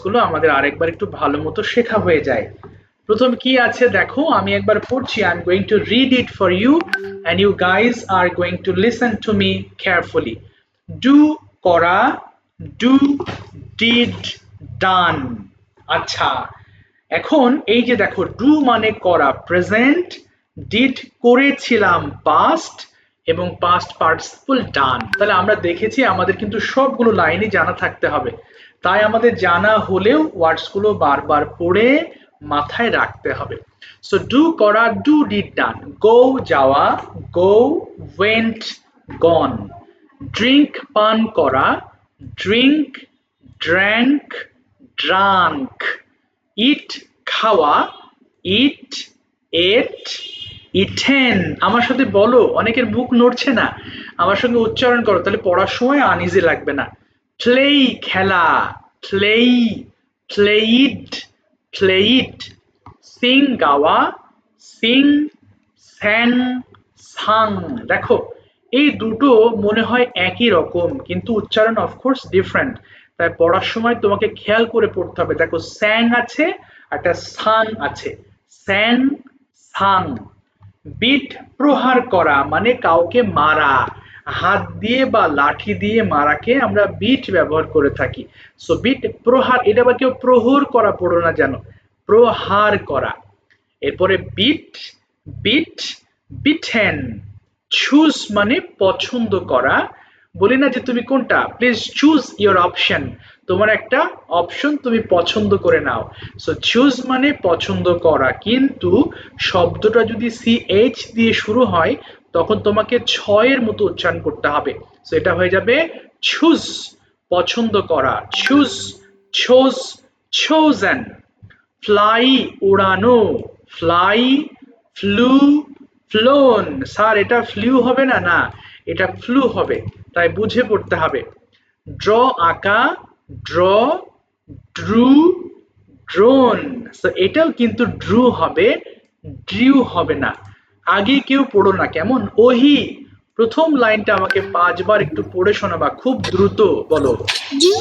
গুলো আমাদের আরেকবার একটু ভালো মতো শেখা হয়ে যায়। প্রথম কি আছে দেখো, আমি একবার পড়ছি। I am going to read it for you and you guys are going to listen to me carefully. Do করা, ডু, ডিড, ডান। আচ্ছা, এখন এই যে দেখো, ডু মানে করা প্রেজেন্ট, ডিড করেছিলাম পাস্ট, এবং পাস্ট পার্টিসিপল ডান। তাহলে আমরা দেখেছি আমাদের কিন্তু সবগুলো লাইনই জানা থাকতে হবে। তাই আমাদের জানা হলেও ওয়ার্ডস গুলো বারবার পড়ে মাথায় রাখতে হবে। সো ডু করা, ডু, ডিড, ডান। গো যাওয়া, গো, ওয়েন্ট, গন। ড্রিঙ্ক পান করা, ড্রিঙ্ক, ড্র্যাঙ্ক, ড্রাঙ্ক। ইট খাওয়া, ইট, এট, ইটেন। আমার সাথে বলো, অনেকের মুখ নড়ছে না, আমার সঙ্গে উচ্চারণ করো, তাহলে পড়ার সময় আনইজি লাগবে না। প্লেই খেলা, প্লেই, প্লেইড, প্লেইড। সিং গাওয়া, সিং, স্যাং, সাং। দেখো, এই দুটো মনে হয় একই রকম, কিন্তু উচ্চারণ অফকোর্স ডিফারেন্ট। তাই পড়ার সময় তোমাকে খেয়াল করে পড়তে হবে। দেখো, স্যাং আছে, একটা সাং আছে। স্যাং, সাং। বিট প্রহার করা মানে কাউকে মারা, হাত দিয়ে বা লাঠি দিয়ে মারাকে আমরা বিট ব্যবহার করে থাকি। সো বিট প্রহার, এটা বা কেউ প্রহর করা পড়ো না যেন, প্রহার করা। এরপরে বিট, বিট, বিটেন। চুজ মানে পছন্দ করা, বলি না যে তুমি কোনটা, প্লিজ চুজ ইওর অপশন, তোমার একটা অপশন তুমি পছন্দ করে নাও। সো চুজ মানে পছন্দ করা, কিন্তু শব্দটা যদি সিএইচ দিয়ে শুরু হয় তখন তোমাকে ছয়ের মতো উচ্চারণ করতে হবে। সো এটা হয়ে যাবে চুজ, পছন্দ করা। Choose, chose, chosen। ফ্লাই উড়ানো, ফ্লাই, ফ্লু, ফ্লোন। স্যার এটা ফ্লু হবে না, না এটা ফ্লু হবে, তাই বুঝে পড়তে হবে। ড্র আঁকা, ড্র, ড্রু, ড্রোন। সো এটাও কিন্তু ড্রু হবে, ড্রিউ হবে না। আগে কেউ পড়ো না কেমন, ওহি প্রথম লাইনটা আমাকে 5 বার একটু পড়ে শোনাবা, খুব দ্রুত বলো। ডু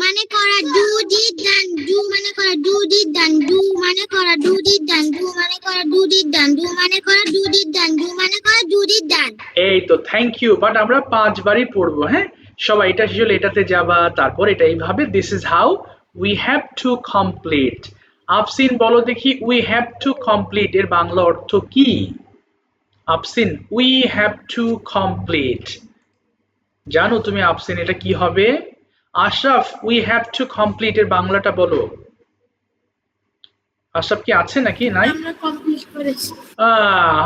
মানে করা, ডু ডিড ডান। ডু মানে করা, ডু ডিড ডান। ডু মানে করা, ডু ডিড ডান। ডু মানে করা, ডু ডিড ডান। ডু মানে করা, ডু ডিড ডান। ডু মানে করা, ডু ডিড ডান। এই তো, থ্যাংক ইউ। বাট আমরা 5 বারই পড়বো, হ্যাঁ সবাই। এটা শেষ হলে এটাতে যাবা, তারপর এটা এইভাবে। This is how we have to complete. Afsin বলো দেখি, উই হ্যাভ টু কমপ্লিট এর বাংলা অর্থ কি? আফসিন, উই হ্যাভ টু কমপ্লিট, জানো তুমি আফসিন এটা কি হবে? Ashraf, we have to complete এর বাংলাটা বলো। আশরাফ কি আছে নাকি নাই? আমরা কমপ্লিট করেছি।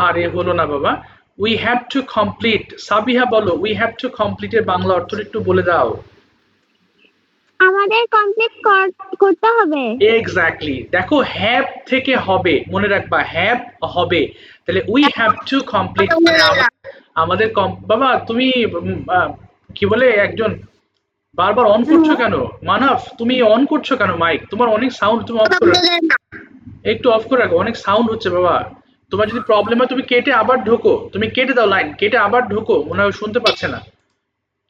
আরে হলো না বাবা, we have to complete. Sabiha বলো, উই হ্যাভ টু কমপ্লিট এর বাংলা অর্থটা একটু বলে দাও। আমাদের কমপ্লিট করতে হবে। এক্স্যাক্টলি। দেখো, হ্যাভ থেকে হবে, মনে রাখবা, হ্যাভ হবে। তাহলে উই হ্যাভ টু কমপ্লিট মানে আমাদের বাবা তুমি কি বলে, একজন বারবার অন করছো কেন? মানব, তুমি অন করছো কেন মাইক? তোমার অনেক সাউন্ড, তুমি অফ করে রাখো, একটু অফ করে রাখো, অনেক সাউন্ড হচ্ছে বাবা। তোমার যদি প্রবলেম হয় তুমি কেটে আবার ঢোকো, তুমি কেটে দাও লাইন, কেটে আবার ঢোকো, মনে হয় শুনতে পাচ্ছে না।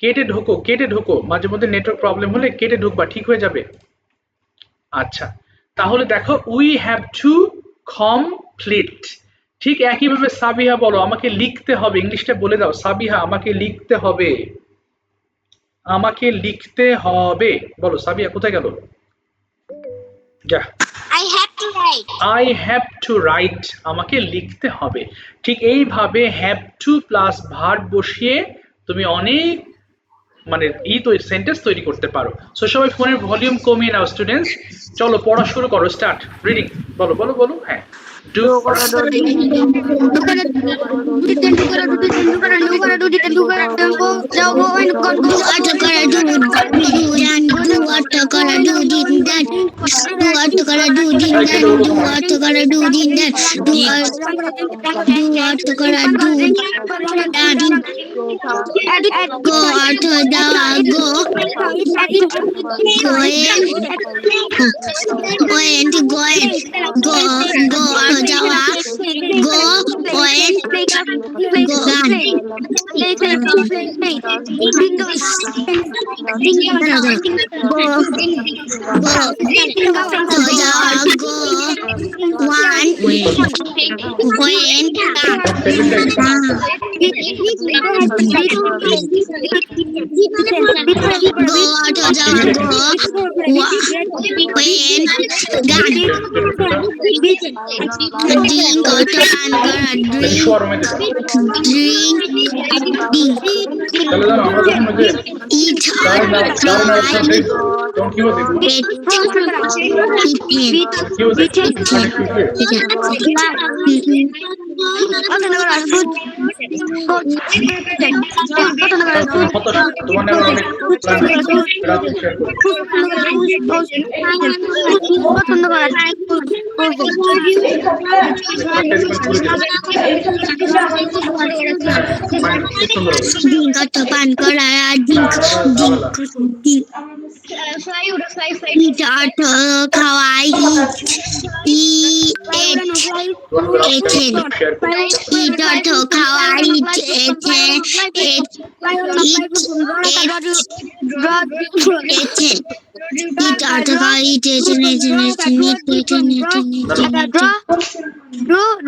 কেটে ঢোকো, কেটে ঢোকো, মাঝে মধ্যে নেটওয়ার্ক প্রবলেম হলে কেটে ঢুকবা, ঠিক হয়ে যাবে। আচ্ছা, তাহলে দেখো, উই হ্যাভ টু কমপ্লিট। ঠিক একইভাবে সাবিহা বলো, আমাকে লিখতে হবে। ইংলিশটা বলে দাও সাবিহা, আমাকে লিখতে হবে, আমাকে লিখতে হবে। বলো সাবিহা, কোথায় গেল? যা। I have to write. I have to right, আমাকে লিখতে হবে। ঠিক এইভাবে হ্যাভ টু প্লাস ভার্ব বসিয়ে তুমি অনেক মানে সেন্টেন্স তৈরি করতে পারো। সো সবাই ফোনের ভলিউম কমিয়ে নাও স্টুডেন্টস, চলো পড়া শুরু করো, স্টার্ট রিডিং। বলো বলো বলো, হ্যাঁ। ডু Go অর্থ যাওয়া, go went, going, go অর্থ যাওয়া, go went, gone. নাকি শোয়ার রুমে দিবা? তাহলে জানো আমরা যখন ওই যে চার নাড়াচ্ছিলাম তখন কি বলতে কি বলতে তোমার নামে অনেক পান করা খাওয়াই খাওয়াই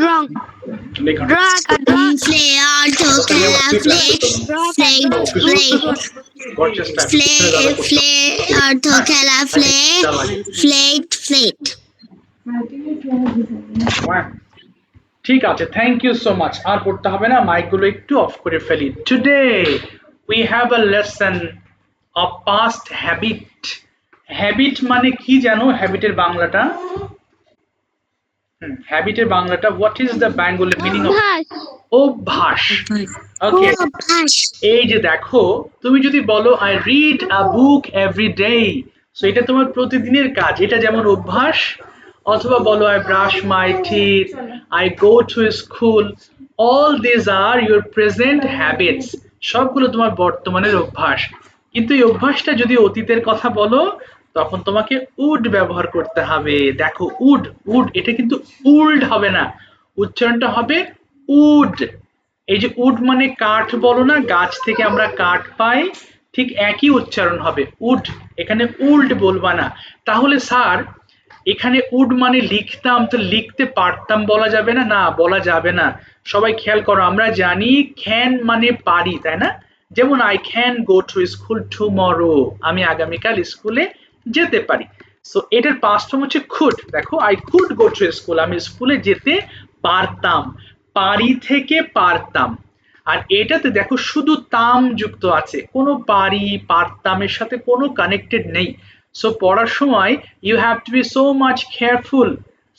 wrong. ঠিক আছে, থ্যাংক ইউ সো মাচ। আর পড়তে হবে না, মাইকগুলো একটু অফ করে ফেলি। Today we have a lesson of past habit. Habit মানে কি জানো? হ্যাবিটের বাংলাটা হ্যাবিটের বাংলাটা what is the Bengali meaning of অভ্যাস? ওকে, এই যে দেখো, তুমি যদি বলো I read a book every day, so এটা তোমার প্রতিদিনের কাজ, এটা যেমন অভ্যাস। অথবা বলো I brush my teeth, I go to school, all this are your present habits, সবগুলো তোমার বর্তমানের অভ্যাস। কিন্তু এই অভ্যাসটা যদি অতীতের কথা বলো তখন তোমাকে উড ব্যবহার করতে হবে। দেখো উড, উড এটা কিন্তু উল্ড হবে না, উচ্চারণটা হবে উড। এই যে উড মানে কাঠ বলো না, গাছ থেকে আমরা কাঠ পাই, ঠিক একই উচ্চারণ হবে উড, এখানে উল্ড বলবা না। তাহলে স্যার এখানে উড মানে লিখতাম, তো লিখতে পারতাম বলা যাবে না? না, বলা যাবে না। সবাই খেয়াল করো, আমরা জানি ক্যান মানে পারি, তাই না? যেমন I can go to school tomorrow, আমি আগামীকাল স্কুলে যেতে পারি। সো এটার পাস্ট ফর্ম হচ্ছে কুড। দেখো I could go to school, আমি স্কুলে যেতে পারতাম, পারি থেকে পারতাম। আর এটাতে দেখো শুধু তাম যুক্ত আছে, কোনো পারি পারতামের সাথে কোনো কানেক্টেড নেই। সো পড়ার সময় you have to be so much careful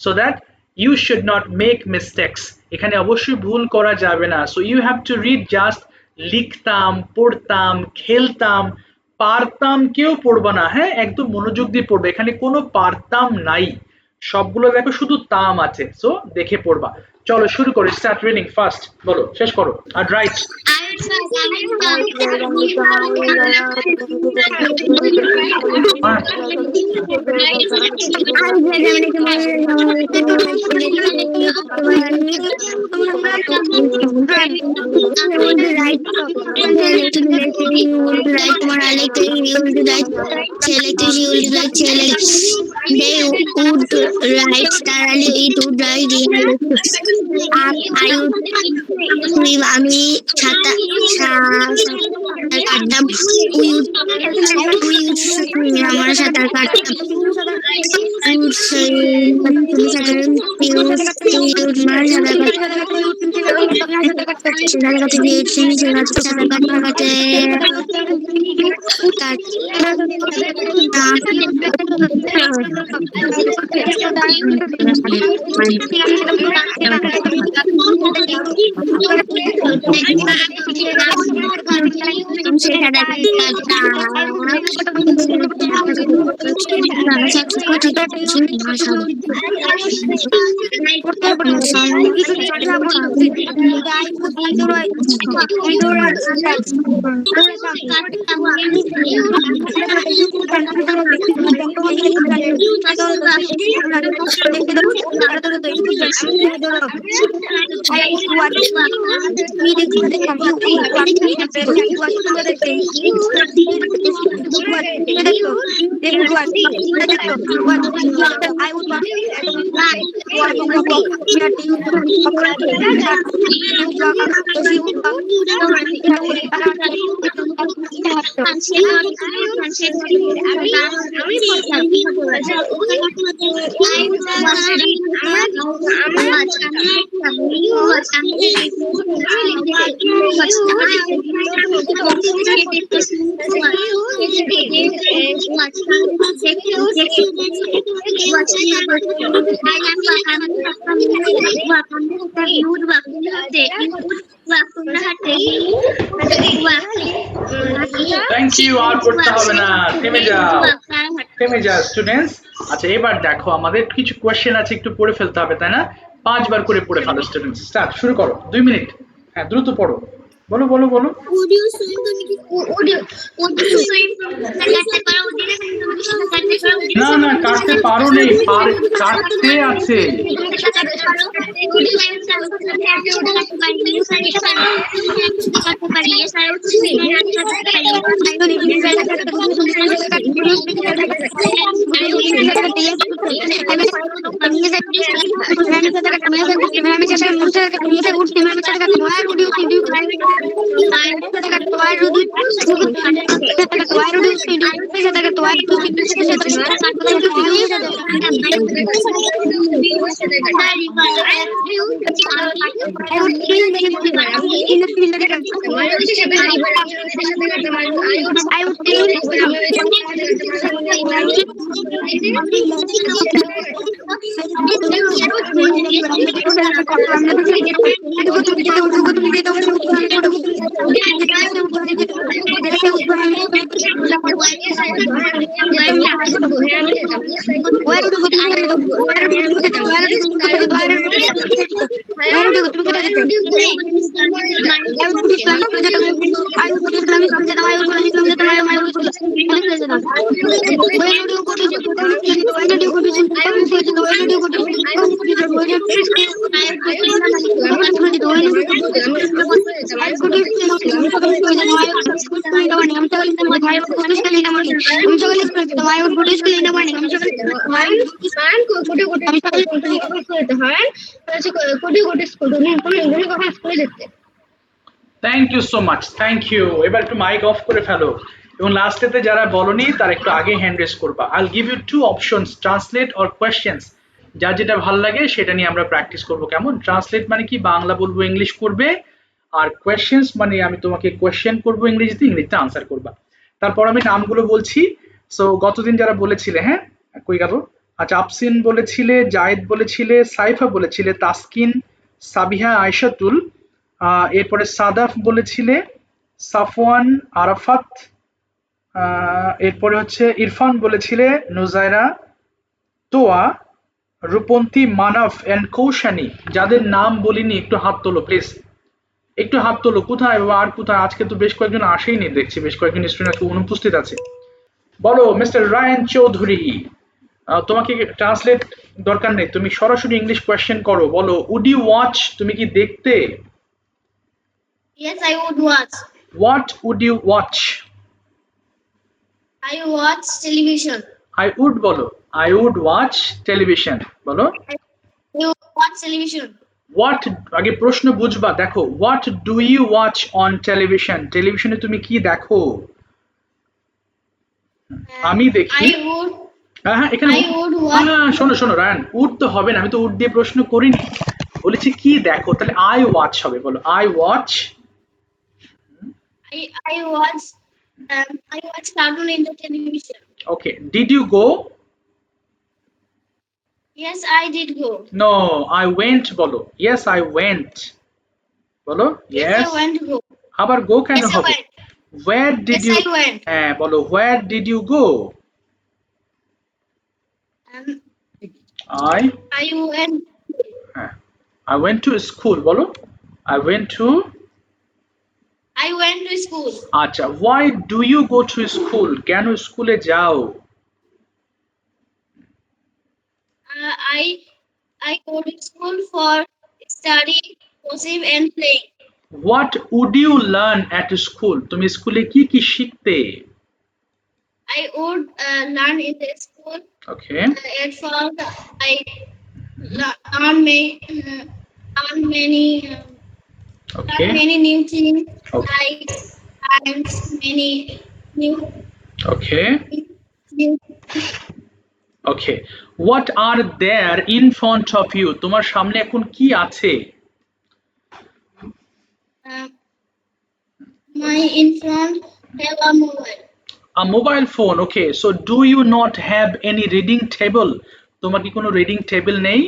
so that you should not make mistakes. এখানে অবশ্যই ভুল করা যাবে না। So you have to read just লিখতাম, পড়তাম, খেলতাম, পারতাম কেউ পড়বা না, হ্যাঁ একদম মনোযোগ দিয়ে পড়বে, এখানে কোনো পারতাম নাই, সবগুলো দেখো শুধু তাম আছে। সো দেখে পড়বা। চলো শুরু করো, স্টার্ট রিডিং ফার্স্ট, বলো, শেষ করো। আর রাইট আমি ছাতা কাটতাম, আমার সাঁতার কাটতাম, থ্যাংক ইউ, আর পড়তে হবে না, থেমে যাও, থেমে যাও স্টুডেন্টস। আচ্ছা এবার দেখো আমাদের কিছু কোয়েশ্চেন আছে, একটু পড়ে ফেলতে হবে তাই না? 5 বার করে পড়ে ফেলো স্টুডেন্টস। স্টার্ট, শুরু করো, 2 মিনিট। হ্যাঁ দ্রুত পড়ো, বলো বলো বলো। না না, কাটতে পারো নেই, কাটতে আছে। Thank you so much, thank you. এবার একটু মাইক অফ করে ফেলো এবং লাস্টেতে যারা বলনি তারা একটু আগে হ্যান্ড রেজ করবা। I'll give you 2 options, translate or questions. যার যেটা ভালো লাগে সেটা নিয়ে আমরা প্র্যাকটিস করব। কেমন? ট্রান্সলেট মানে কি, বাংলা বলবো ইংলিশ করবে, আর কোয়েশ্চেন্স মানে আমি তোমাকে কোয়েশ্চেন করবো ইংরেজিতে, ইংরেজিতে আনসার করবা। তারপর আমি নামগুলো বলছি। সো গতদিন যারা বলেছিলে, হ্যাঁ কই গেল? আচ্ছা, আফসিন বলেছিলে, জায়েদ বলেছিলে, সাইফা বলেছিলে, তাসকিন, সাবিহা, আয়শাতুল, এরপরে সাদাফ বলেছিলে, সাফওয়ান, আরাফাত, এরপরে হচ্ছে ইরফান বলেছিলে, নুজাইরা, তোয়া, রূপন্তী, মানাফ এন্ড কৌশানী। যাদের নাম বলিনি একটু হাত তোলো প্লিজ, একটু হাত তোলো। কোথায় বাবা, আর কোথায়? আজকে তো বেশ কয়েকজন আসেইনি, দেখছি বেশ কয়েকজন স্টুডেন্ট অনুপস্থিত আছে। বলো মিস্টার রায়ান চৌধুরী, তোমাকে ট্রান্সলেট দরকার নেই, তুমি সরাসরি ইংলিশ কোয়েশ্চেন করো। বলো, উড ইউ ওয়াচ, তুমি কি দেখতে? Yes, I would watch. What would you watch? I watch television. I would বলো, আই উড ওয়াচ টেলিভিশন বলো। You watch television. হোয়াট, আগে প্রশ্ন বুঝবা, দেখো what do you watch on television, টেলিভিশনে তুমি কি দেখো? আমি দেখি। I would. হ্যাঁ এখানে I would watch. শোনো শোনো রায়ান, উড তো হবে না, আমি তো উড দিয়ে প্রশ্ন করিনি, বলেছি কি দেখো, তাহলে আই ওয়াচ হবে। বলো I watch. I watch. I watch cartoon in the television. Okay, did you go? Yes, I did go. No, I went বলো। ইয়েস আই ওয়েন্ট বলো। Yes, yes, I went go. আবার গো কেন Yes, I হবে? went. Where did Yes, you? I went. হ্যাঁ বলো, where did you go? Um, I I went. হ্যাঁ, I went to school বলো I went to I went to school. আচ্ছা why do you go to school কেন স্কুলে যাও I go to school for study, gossip, and playing. what would you learn at school তুমি স্কুলে কি কি শিখতে I would learn in the school. okay At first, I learn many okay learn many new things, okay like and many new okay new. okay what are there in front of you তোমার সামনে এখন কি আছে Uh, my in front have a mobile. a mobile phone okay so do you not have any reading table তোমার কি কোনো reading table নেই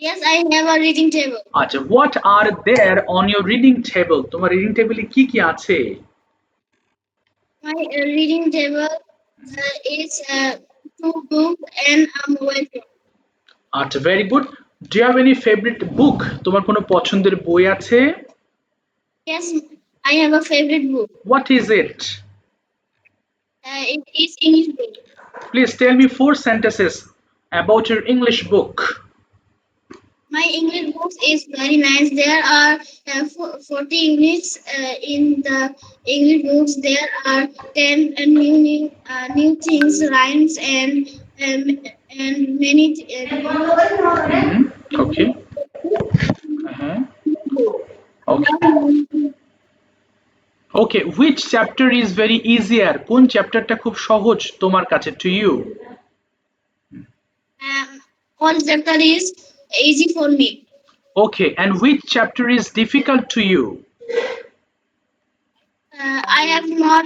Yes, I have a reading table. আচ্ছা what are there on your reading table তোমার reading table কি কি আছে My reading table is two books and a mobile phone. আচ্ছা very good do you have any favorite book তোমার কোনো পছন্দের বই আছে Yes, I have a favorite book. what is it It is English book. please tell me 4 sentences about your English book My English books is very nice. There are 40 units in the English books. There are 10 new things, rhymes, and many. okay uh-huh. okay okay which chapter is very easier কোন চ্যাপ্টারটা খুব সহজ তোমার কাছে to you All chapter is easy for me. okay and which chapter is difficult to you I have not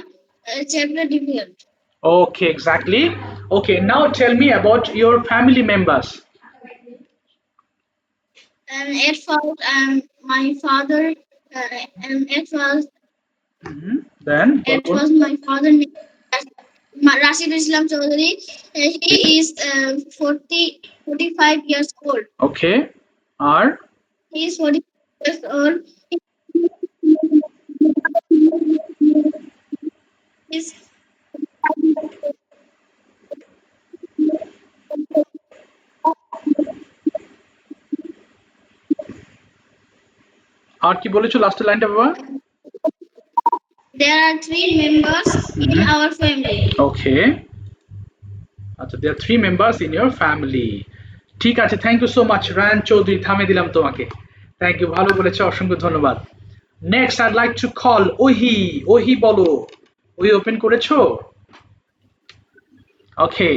chapter difficult. okay exactly okay now tell me about your family members At first, my father, and at first, then it was my father name, Rashid Islam Chaudhary. He is 45 years old. okay are He is 40 years old. He's আর কি বলেছো লাস্টের লাইনটা বাবা There are 3 members in our family. okay আচ্ছা there are 3 members in your family ঠিক আছে thank you so much Rayan Chowdhury থামিয়ে দিলাম তোমাকে থ্যাংক ইউ ভালো বলেছো অসংখ্য ধন্যবাদ next I'd like to call ওহি ওহি বলো ওহি ওপেন করেছো ওকে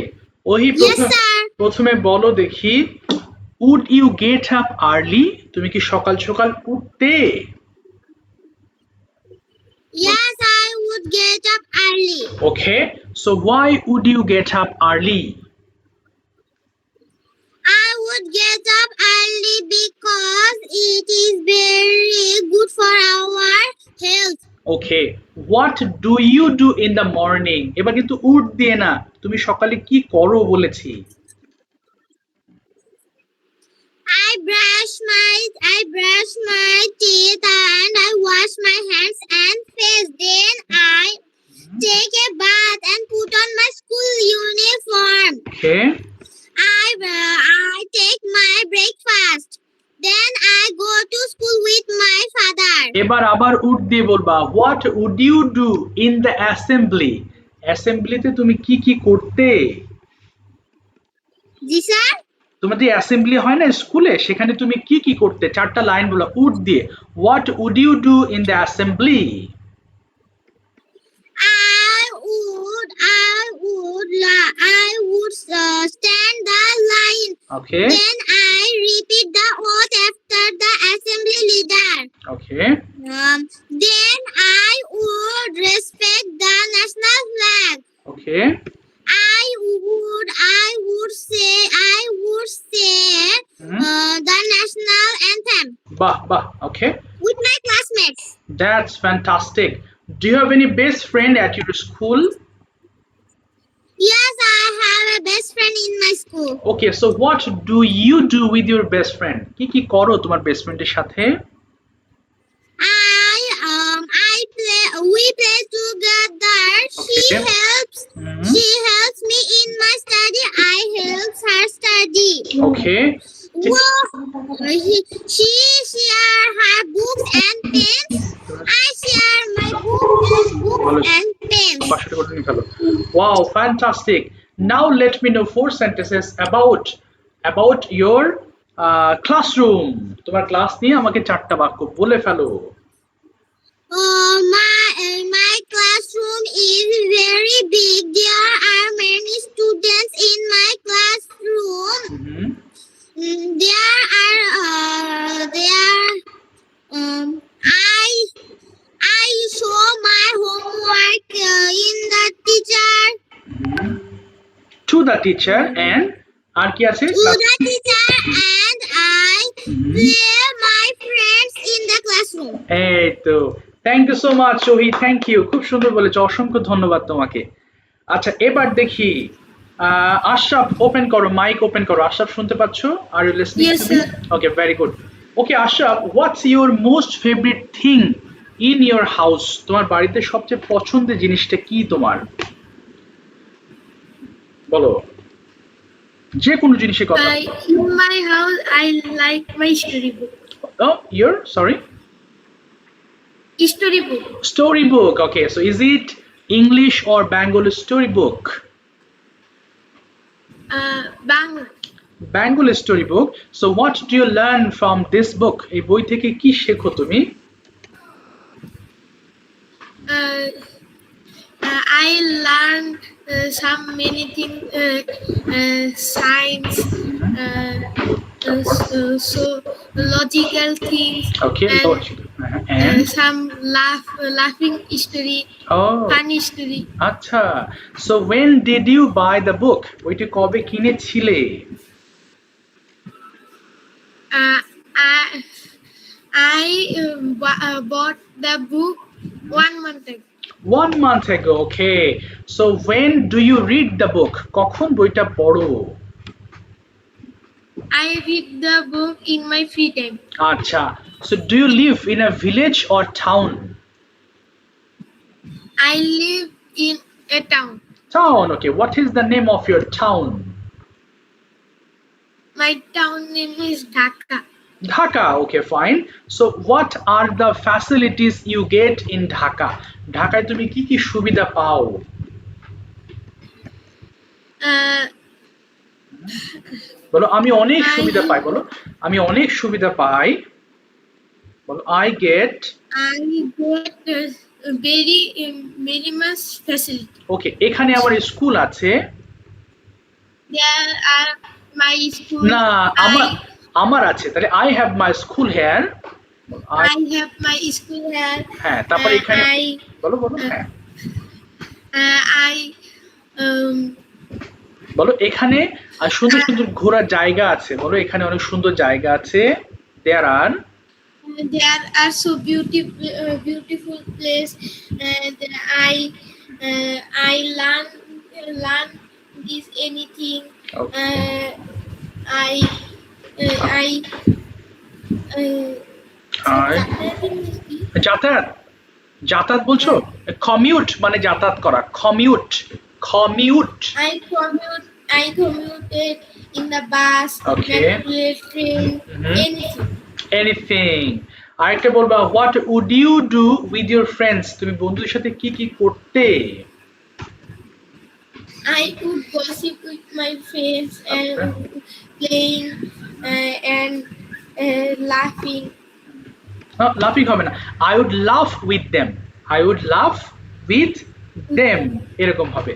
ওহি Yes, sir. প্রথমে বলো দেখি would you get up early তুমি কি সকাল সকাল উঠতে Yes, I would get up early. okay so why would you get up early I would get up early because it is very good for our health. okay what do you do in the morning এবার কিন্তু উঠ দিয়ে না তুমি সকালে কি করো বলেছি I brush my teeth and I wash my hands and face. Then I take a bath and put on my school uniform. okay I take my breakfast. Then I go to school with my father. এবার আবার উঠ দিয়ে বলবা what would you do in the assembly অ্যাসেম্বলিতে তুমি কি কি করতে Ji sir? তোমাদের অ্যাসেম্বলি হয় না স্কুলে সেখানে তুমি কি কি করতে চারটা লাইন বলো উঠ দিয়ে what would you do in the assembly I would stand the line. okay Then I repeat the oath after the assembly leader. okay Then I would respect the national flag. okay I would say the national anthem bah okay with my classmates. that's fantastic do you have any best friend at your school Yes, I have a best Okay, so what do you do with your best friend? কি করো তোমার best ফ্রেন্ডের সাথে? I play. We play together. Okay. Mhm. She helps me in my study. I help her study. Okay. Whoa. She share her books and pens. I share my books and pens. বাসাটা করে নিয়ে ফেলো। Wow, fantastic. Now let me know 4 sentences about your classroom. তোমার class নিয়ে আমাকে 4টা বাক্য বলে ফেলো। My classroom is very big. There are many students in my classroom. Mhm. I show my homework in the teacher. To the teacher and আর কি আছে? To the teacher and I play my friends in the classroom. এই তো, thank you so much Sohi, thank you, খুব সুন্দর বলেছো, অসংখ্য ধন্যবাদ তোমাকে। আচ্ছা এবার দেখি আশরাফ, ওপেন করো, মাইক ওপেন করো। আশরাফ শুনতে পাচ্ছো? Are you listening Yes, to me? sir. Okay, very good. Okay Ashraf, what's your most favourite thing in your house? তোমার বাড়িতে সবচেয়ে পছন্দের জিনিসটা কি তোমার? বলো, যে কোনো জিনিসের কথা। In my house, I like my storybook. Oh, your sorry? Storybook. Storybook. Okay, so is it English or Bengali storybook? Bangla. Bengali storybook. So what do you learn from this book? এই বই থেকে কি শেখো তুমি? I learned some many things, science, so logical things, Okay, and, logic. And some laughing story, oh, funny story. আচ্ছা। So when did you buy the book? বইটি কবে কিনেছিলে? I bought the book 1 month ago. 1 month ago. Okay. So when do you read the book? কখন বইটা পড়ো? I read the book in my free time. আচ্ছা। So do you live in a village or town? I live in a town. Town. Okay. What is the name of your town? My town name is Dhaka. Dhaka. Okay, fine. So what are the facilities you get in Dhaka? ঢাকায় তুমি কি কি সুবিধা পাও? বলো, আমি অনেক সুবিধা পাই। বলো, আমি অনেক সুবিধা পাই। বলো, I get very much facility. Okay, এখানে আমার স্কুল আছে। There are my school. না, আমার আছে। তাহলে I have my school here. I have my school here. হ্যাঁ, তারপর এখানে বলো হ্যাঁ। বলো, এখানে সুন্দর সুন্দর ঘোরার জায়গা আছে। বলো, এখানে অনেক সুন্দর জায়গা আছে। There are so beautiful place, and I learn this anything. Okay. যাতায়াত বলছো? কমিউট মানে যাতায়াত করা। Commute. I commuted in the bus, Okay. metro, train, anything. আরেকটা বলবা, what would you do with your friends? তুমি বন্ধুদের সাথে কি কি করতে? I would gossip with my friends and playing and laughing. লাফিং হবে না, I would laugh with them. এরকম হবে।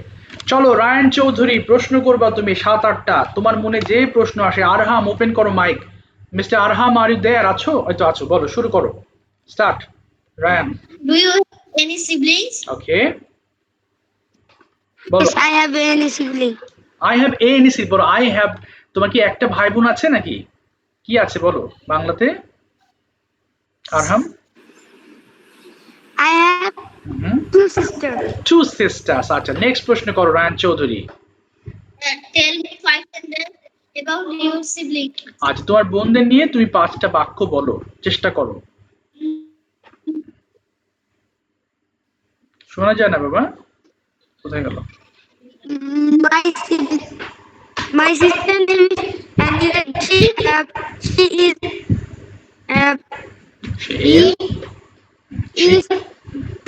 চলো রায়ান চৌধুরী, প্রশ্ন করবা তুমি 7-8টা। তোমার মনে যে প্রশ্ন আসে। আরহাম, ওপেন করো mic. Mister Arham, are you there? আছো? হয়তো আছো, বলো, শুরু করো। Start. Rayan. Do you have any siblings? ওকে, বলো। Yes, I have any sibling. I have any sibling। বলো, I have। তোমার কি একটা ভাই বোন আছে নাকি? কি আছে বলো বাংলাতে? আরহাম। I have 2 sisters. 2 sisters। আচ্ছা, নেক্সট প্রশ্ন করো Ryan Chowdhury. Tell me 5 sentences about your siblings? আচ্ছা, তোমার বোনদের নিয়ে তুমি 5টা বাক্য বলো, চেষ্টা করো। শোনা যায় না বাবা, কোথায় গেল? My sister name is she is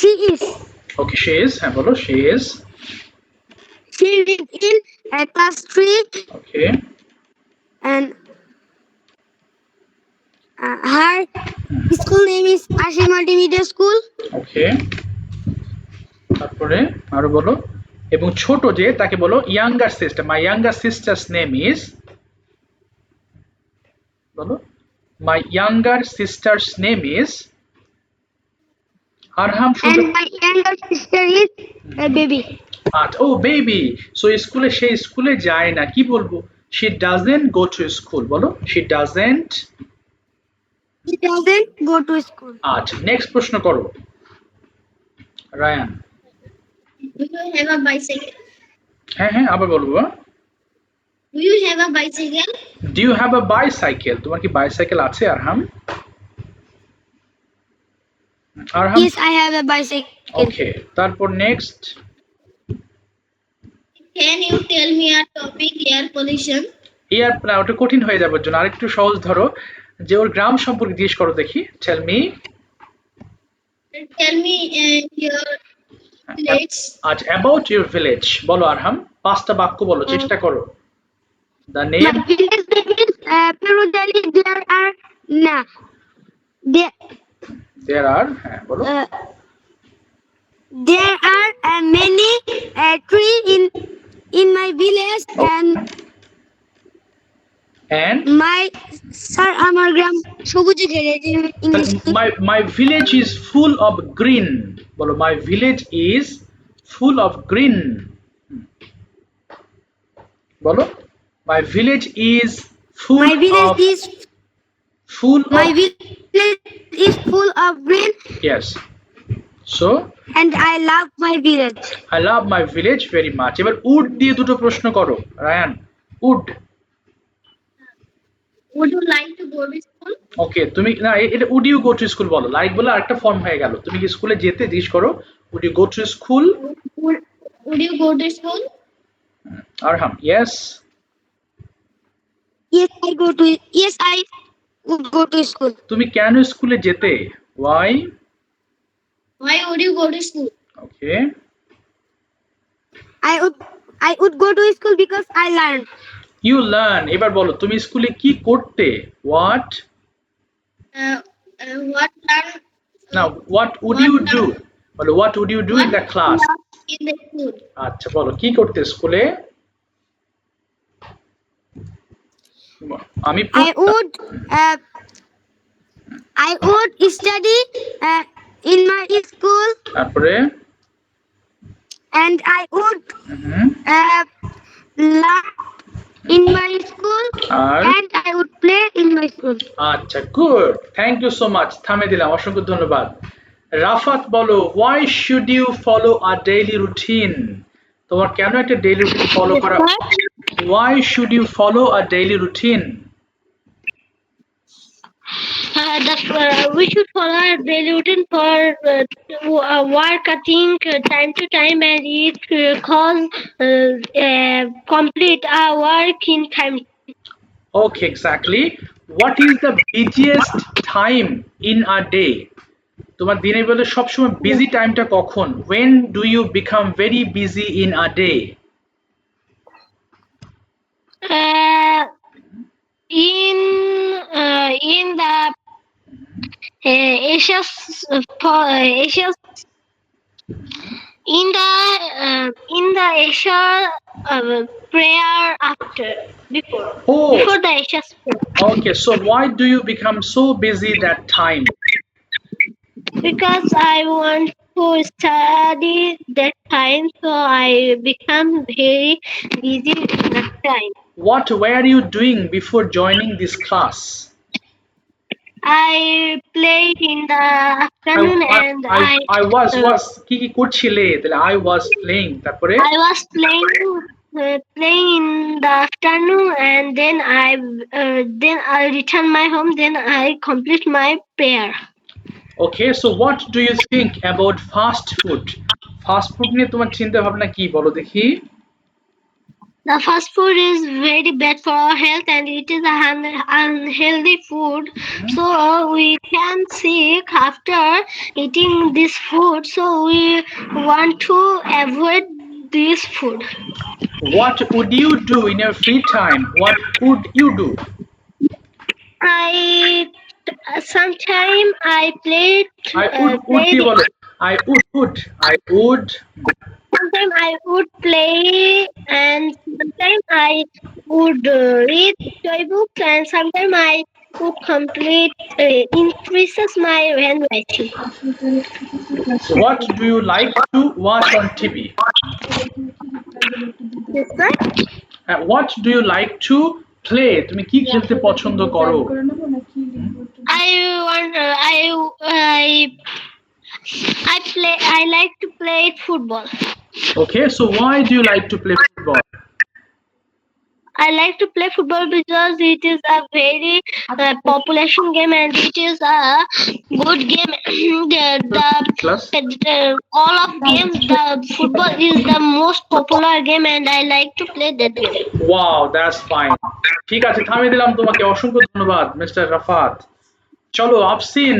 she is okay, she is, হ্যাঁ বলো, she is, she is in class 3 okay, and her school name is Ashir Multimedia School. ওকে, তারপরে আরো বলো। এবং ছোট যে তাকে বলো younger sister, my younger sister's name is, বলো my younger sister's name is. Arham শুনতে, And my younger sister is a baby. আচ্ছা, ও বেবি, সো স্কুলে, সে স্কুলে যায় না, কি বলবো? She doesn't go to school, বলো she doesn't. He doesn't go to school. আচ্ছা, নেক্সট প্রশ্ন করো Rayan. Do you have a bicycle? হ্যাঁ হ্যাঁ, আবার বলবো। Do you have a bicycle? Do you have a bicycle, তোমার কি বাইসাইকেল আছে আরহাম? আরহাম, Yes, I have a bicycle. ওকে, তারপর next. Can you tell me a topic, air pollution? Air, না ওটা কঠিন হয়ে যাবে, জন্য আরেকটু সহজ ধরো, যে ওর গ্রাম সম্পর্কে জিজ্ঞেস করো দেখি। Tell me, Tell me your village. আচ্ছা, অ্যাবাউট ইউর ভিলেজ, বলো আরহাম, 5টা বাক্য বলো, চেষ্টা করো। The My name, village name is Perudali. There are there are, হ্যাঁ বলো, there are many trees in my village and and my sir আমার গ্রাম সবুজে ঘেরে English. my village is full of green, বলো my village is full of green, বলো my village is full My village of, is full my of, village is full of green yes, so and I love my village. I love my village very much. এবার would দিয়ে দুটো প্রশ্ন করো Rayan, would. Would you like to go to school? ওকে, তুমি না, এটা would you go to school বলো, লাইক বলে আরেকটা ফর্ম হয়ে গেল, তুমি কি স্কুলে যেতে, জিজ্ঞেস করো would you go to school. Would you go to school? Arham, yes. Yes, I would go to school. তুমি কেন স্কুলে যেতে, why? Why would you go to school? ওকে, I would go to school because I learn. You learn. এবার বলো তুমি স্কুলে কি করতে, হোয়াট? What learn না, হোয়াট উড ইউ ডু, বলো what would you do in the class. in the school? আচ্ছা, বলো কি করতে স্কুলে? আমি I would study in my school তারপরে and I would learn in my school আর and I would play in my school. আচ্ছা, good, thank you so much, থামে দিলাম, অসংখ্য ধন্যবাদ। রাফাত বলো, why should you follow a daily routine, তোমার কেন একটা ডেইলি রুটিন ফলো করা, why should you follow a daily routine? We should follow a daily routine for work, I think, time to time, and it complete our work in time. Okay, exactly. What is the busiest time in a day? তোমার দিনের বেলা সবসময় busy টাইমটা কখন? When do you become very busy in a day? In the Asia's in the Asia prayer after before the Asia's prayer. Okay, so why do you become so busy that time? Because I want to study that time, so I become very busy that time. What were you doing before joining this class? I played in the afternoon and I was কি করছিলে? তাহলে I was playing, তারপরে I was playing in the afternoon afternoon, and then I return my home. Then I complete my prayer. Okay, so what do you think about fast food? Fast food নিয়ে তোমার চিন্তা ভাবনা কি বলো দেখি? The fast food is very bad for our health, and it is a unhealthy food. So we can sick after eating this food. So we want to avoid this food. What would you do in your free time? What would you do? I sometime I played. I would কি বলো? I would. Sometimes I would play, and sometimes I would read storybooks, and sometimes I would complete increases my handwriting. What do you like to watch on TV? Yes, sir. What do you like to play? তুমি কি খেলতে পছন্দ করো? I like to play football. Okay, so why do you like to play football? I like to play football because it is a very population game, and it is a good game. Class? All of games, the football is the most popular game, and I like to play that game. Wow, that's fine. ঠিক আছে, থামিয়ে দিলাম তোমাকে। অসংখ্য ধন্যবাদ mister Rafat. চলো আফসিন।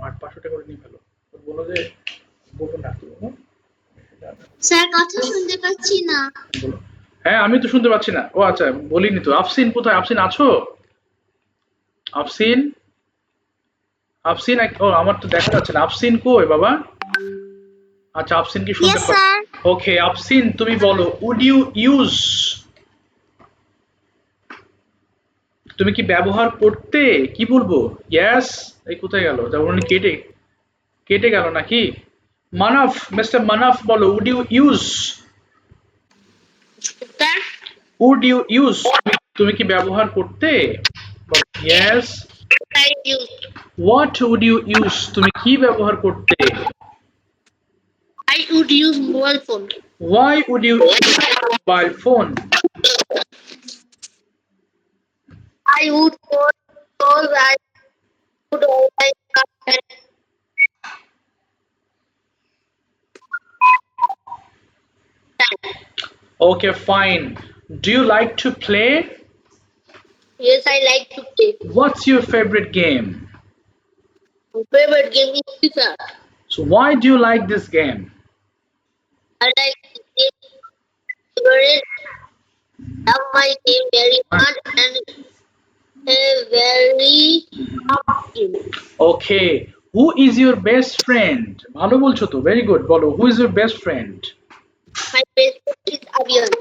800 টাকা করে নিয়ে ফেলো। বলো যে বলবো না কি বলো? স্যার কথা শুনতে পাচ্ছি না। হ্যাঁ, আমি তো শুনতে পাচ্ছি না। ও আচ্ছা, বলিনি তো। আফসিন কোথায়? আফসিন আছো? আফসিন? আফসিন ও আমার তো দেখা যাচ্ছে না। আফসিন কই বাবা? আচ্ছা, আফসিন কি শুনতে Yes, sir. ওকে, আফসিন তুমি বলো, would you use? তুমি কি ব্যবহার করতে? কি বলবো? Yes, এই কোথায় গেল? যেমন কেটে গেল নাকি? মানাফ, মিস্টার মানাফ বলো, would you use? Sir, Would you use? তুমি কি ব্যবহার করতে? Yes. I use. What would you use? তুমি কি ব্যবহার করতে? I would use mobile phone. Why would you use mobile phone? I would because I would always Okay, fine. Do you like to play? Yes, I like to play. What's your favorite game? My favorite game is FIFA. So why do you like this game? I like to play favorite. Love my game very much and a very tough game. Okay. Who is your best friend? ভালো বলছো তো, very good. বলো, who is your best friend? My best friend is Avian.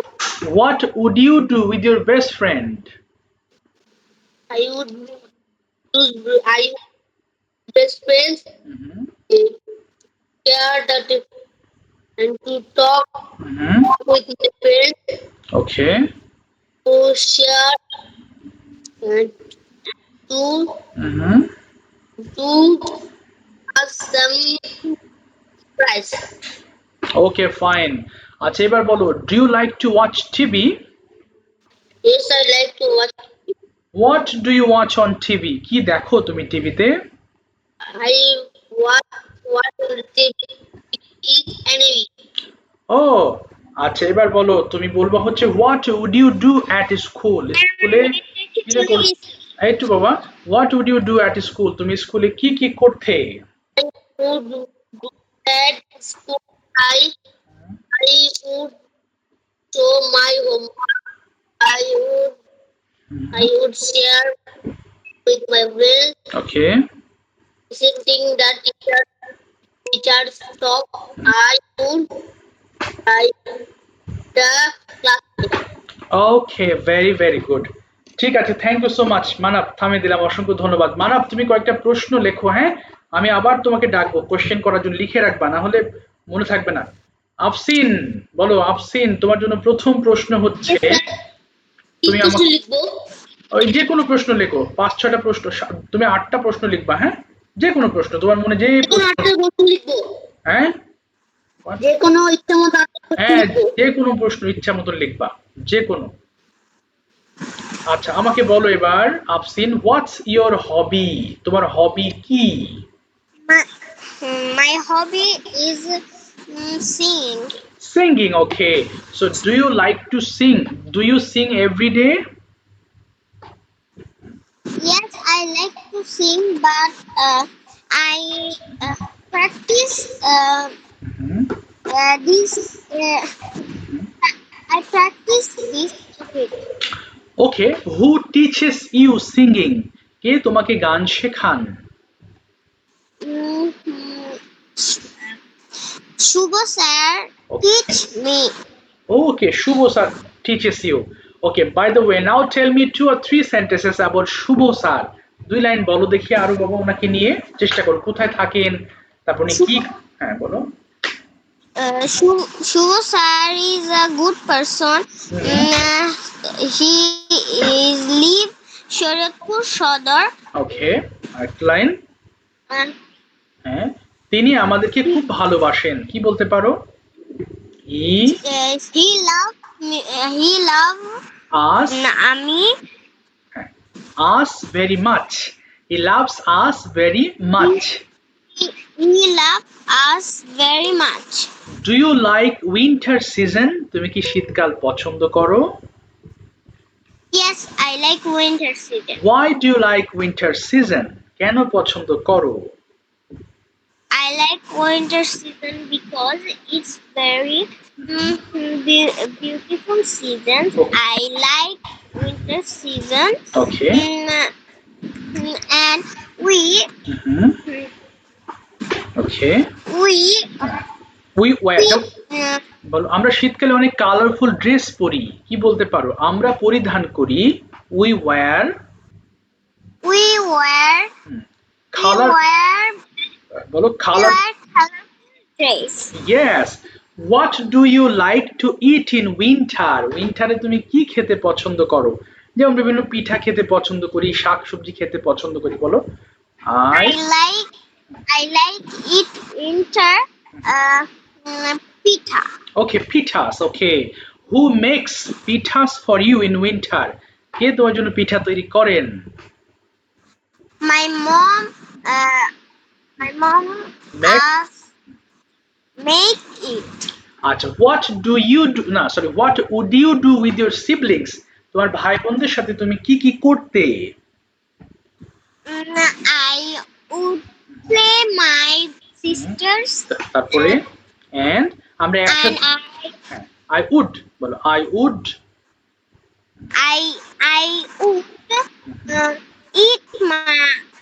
What would you do with your best friend? I would best friends share that and to talk with my friends Okay. to share and to have some prize. Okay, fine. আচ্ছা, এবার বলো, do you like to watch TV? Yes, I like to watch. What do you watch on TV? কি দেখো তুমি টিভিতে? I watch on TV is anime. ও আচ্ছা, এবার বলো, তুমি বলবা হচ্ছে what would you do at school? স্কুলে এই তো বাবা, what would you do at school? তুমি স্কুলে কি কি করতে? I would do at school. I would show my homework. I would share with my friends. Okay. Sitting the teacher's talk. I would the class. Okay, very very good. ঠিক আছে, thank you so much. মানব, থামিয়ে দিলাম, অসংখ্য ধন্যবাদ। মানব, তুমি কয়েকটা প্রশ্ন লেখো, হ্যাঁ? আমি আবার তোমাকে ডাকবো কোশ্চেন করার জন্য, লিখে রাখবা, না হলে মনে থাকবে না। আফসিন বলো, আফসিন তোমার জন্য প্রথম প্রশ্ন হচ্ছে, তুমি আমাকে লিখবো? ওই যে কোনো প্রশ্ন লেখো, 5-6টা প্রশ্ন, তুমি 8টা প্রশ্ন লিখবা, হ্যাঁ? যে কোনো প্রশ্ন তোমার মনে যে যে কোনো 8টা প্রশ্ন লিখবো। হ্যাঁ? যে কোনো ইচ্ছা মতো 8টা হ্যাঁ, যে কোনো প্রশ্ন ইচ্ছা মতো লিখবা, যে কোনো। আচ্ছা, আমাকে বলো এবার আফসিন, হোয়াটস ইওর হবি? তোমার হবি কি? My, my hobby is singing. Singing, okay. So do you like to sing? Do you sing every day? Yes, I like to sing, but I practice Mhm. this. I practice this every day. Okay, who teaches you singing? কে তোমাকে গান শেখান? Mhm. Shubho sir teach me. Okay, Shubho sir teaches you. Okay, by the way, now tell me 2 or 3 sentences about Shubho sir. 2 line বলো দেখি আরো বাবা ওনাকে নিয়ে, চেষ্টা করো। কোথায় থাকেন, তারপর উনি কি, হ্যাঁ বলো। Shubho sir is a good person. He is live Sharatpur Sodar. ওকে, আরেকটা লাইন। Uh, হ্যাঁ, তিনি আমাদেরকে খুব ভালোবাসেন, কি বলতে পারো? হি he love me. He love আস আমি. us very much. He loves us very much. He love us very much. Do you like winter season? তুমি কি শীতকাল পছন্দ করো? Yes, I like winter season. Why do you like winter season? কেন পছন্দ করো? I like winter season because it's very beautiful season. Okay. I like winter season. Okay. And we Mhm. Okay. we We wear. we বলো, আমরা শীতকালে অনেক colourful dress পরি, কি বলতে পারো? আমরা পরিধান করি, we wear we wear color, বলো color. colorful dress. Yes. What do you like to eat in winter? উইন্টারে তুমি কি খেতে পছন্দ করো? যেমন বিভিন্ন পিঠা খেতে পছন্দ করি, শাকসবজি খেতে পছন্দ করি, বলো। I like eat winter pita. Okay, pitas. Okay. Who makes pitas for you in winter? কে তোমার জন্য পিঠা তৈরি করেন? My mom make it. আচ্ছা, what do you do, না sorry, what would you do with your siblings? তোমার ভাই বোনদের সাথে তুমি কি কি করতে? I would play my sisters তারপরে and আমরা and একসাথে, I would, বলো I would I would eat